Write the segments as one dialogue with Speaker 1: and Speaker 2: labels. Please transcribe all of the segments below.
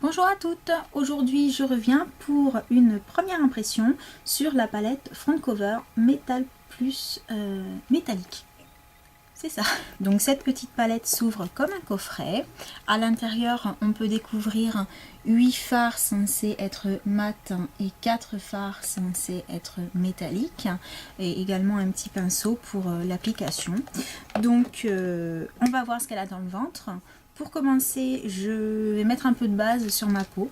Speaker 1: Bonjour à toutes, aujourd'hui je reviens pour une première impression sur la palette Front Cover Metal Plus métallique. C'est ça. Donc cette petite palette s'ouvre comme un coffret. À l'intérieur, on peut découvrir 8 fards censés être mat et 4 fards censés être métalliques. Et également un petit pinceau pour l'application. Donc on va voir ce qu'elle a dans le ventre. Pour commencer, je vais mettre un peu de base sur ma peau,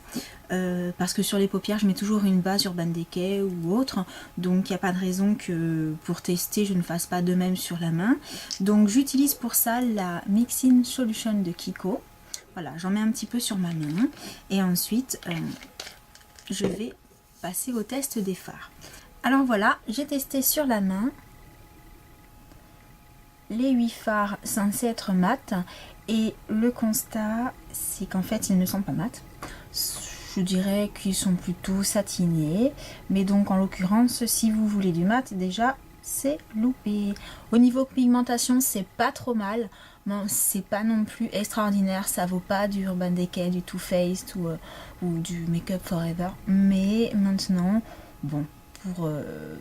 Speaker 1: parce que sur les paupières, je mets toujours une base Urban Decay ou autre, donc il n'y a pas de raison que pour tester, je ne fasse pas de même sur la main. Donc j'utilise pour ça la Mixing Solution de Kiko. Voilà, j'en mets un petit peu sur ma main, et ensuite, je vais passer au test des fards. Alors voilà, j'ai testé sur la main les 8 fards censés être mat. Et le constat, c'est qu'en fait, ils ne sont pas mat. Je dirais qu'ils sont plutôt satinés. Mais donc, en l'occurrence, si vous voulez du mat, déjà, c'est loupé. Au niveau pigmentation, c'est pas trop mal. Bon, c'est pas non plus extraordinaire. Ça vaut pas du Urban Decay, du Too Faced ou du Make Up Forever. Mais maintenant, bon, pour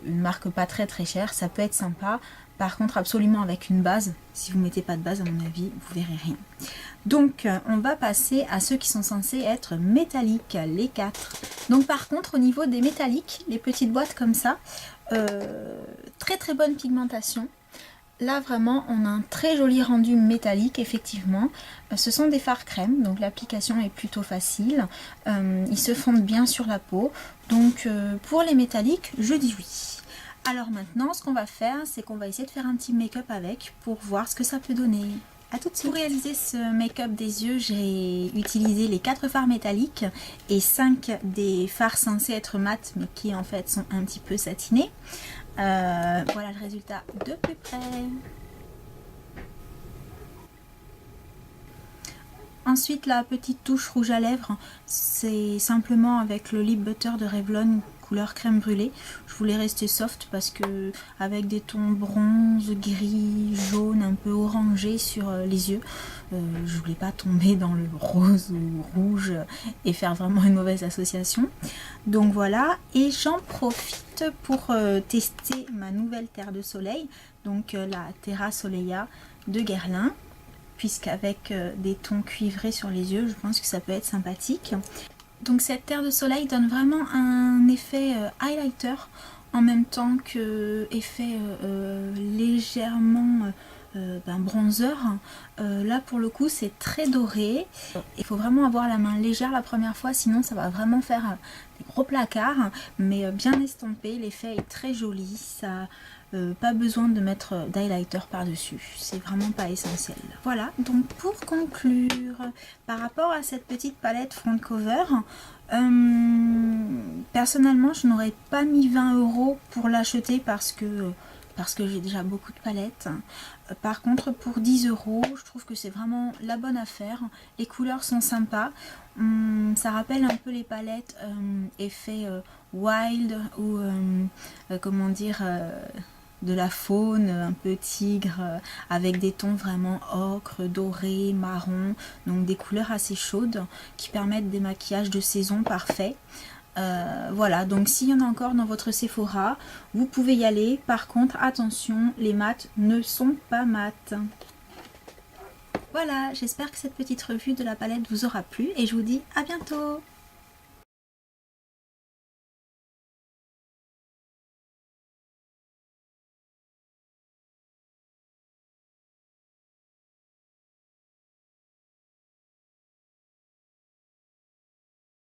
Speaker 1: une marque pas très chère, ça peut être sympa. Par contre, absolument avec une base. Si vous ne mettez pas de base, à mon avis, vous verrez rien. Donc, on va passer à ceux qui sont censés être métalliques, les 4. Donc, par contre, au niveau des métalliques, les petites boîtes comme ça, très bonne pigmentation. Là, vraiment, on a un très joli rendu métallique, effectivement. Ce sont des fards crème, donc l'application est plutôt facile. Ils se fondent bien sur la peau. Donc, pour les métalliques, je dis oui. Alors maintenant, ce qu'on va faire, c'est qu'on va essayer de faire un petit make-up avec pour voir ce que ça peut donner. A tout de suite. Pour réaliser ce make-up des yeux, j'ai utilisé les 4 fards métalliques et 5 des fards censés être mat, mais qui en fait sont un petit peu satinés. Voilà le résultat de plus près. Ensuite, la petite touche rouge à lèvres, c'est simplement avec le Lip Butter de Revlon couleur crème brûlée. Je voulais rester soft parce que avec des tons bronze, gris, jaune, un peu orangé sur les yeux, je voulais pas tomber dans le rose ou rouge et faire vraiment une mauvaise association. Donc voilà, et j'en profite pour tester ma nouvelle terre de soleil, donc la Terra Soleia de Guerlain. Puisqu'avec des tons cuivrés sur les yeux, je pense que ça peut être sympathique. Donc cette terre de soleil donne vraiment un effet highlighter en même temps que effet légèrement bronzer. Là pour le coup c'est très doré. Il faut vraiment avoir la main légère la première fois, sinon ça va vraiment faire des gros placards. Mais bien estampé, l'effet est très joli. Ça pas besoin de mettre d'highlighter par dessus, c'est vraiment pas essentiel. Voilà, donc pour conclure, par rapport à cette petite palette front cover, personnellement je n'aurais pas mis 20 € pour l'acheter parce que j'ai déjà beaucoup de palettes. Par contre pour 10 €, je trouve que c'est vraiment la bonne affaire. Les couleurs sont sympas. Ça rappelle un peu les palettes effet wild ou comment dire, de la faune, un peu tigre, avec des tons vraiment ocre, doré, marron, donc des couleurs assez chaudes qui permettent des maquillages de saison parfaits. Voilà, donc s'il y en a encore dans votre Sephora, vous pouvez y aller. Par contre, attention, les mats ne sont pas mats. Voilà, j'espère que cette petite revue de la palette vous aura plu et je vous dis à bientôt.